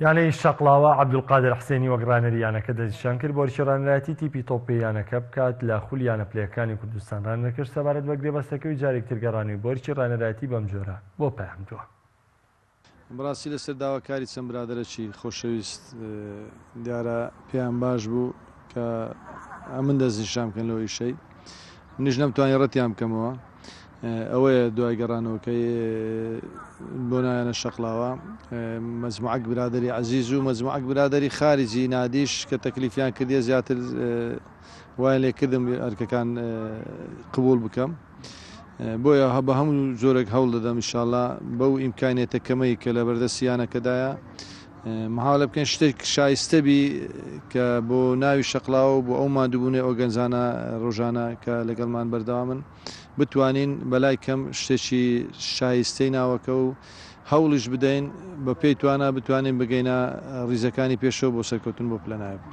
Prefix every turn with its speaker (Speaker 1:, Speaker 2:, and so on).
Speaker 1: یانەی شەقڵاوە عەبدولقادر حسێنی وەگرانەری یانەکە دەستنیشان کرد بۆ ڕێژەڕانەتی تیپی تۆپی یانەکە بکات لە خول یانە پلەکانی کوردستان ڕانەکرد سەبارەت بە گرێبەستەکەی جارێکتر گەڕانی بۆرچی ڕانەراتی بەم جۆرە بۆ پەیامدووە.
Speaker 2: بڕاستی لەسەر داواکاری چەند برادەرەکی خۆشەویست دیارە پێیان باش بوو کە من دەستنیشان بکەن لەوەی شەی منیش نەمتوانی ڕەتیان بکەمەوە. ئەوەیە دوای گەڕانەوەکەی بۆ نایەنە شەقڵاوە مەجموعەک برادەری عەزیز و مەجموعەک برادەری خارجی نادیش کە تەکلیفیان کردیە زیاتر وای لێکردم ئەرکەکان قبول بکەم. بۆیە بە هەموو جۆرێک هەوڵ دەدەم ئینشاڵڵا بەو ئیمکانیەتە کەمەی کە لە بەردەستیانەکەدایە محاولە بکەن شتێک شایستە بی کە بۆ ناوی شەقڵاوە بۆ ئەو مادووبوونێ ئۆرگەنزانە ڕۆژانە کە لەگەڵمان بەردەوامن بتوانین بەلای کەم شتێکی شایستەی ناوەکە و هەوڵش بدەین بە پێی توانە بتوانین بگەینە ڕیزەکانی پێشەوە بۆ سەرکەوتن بۆ پلە نایب.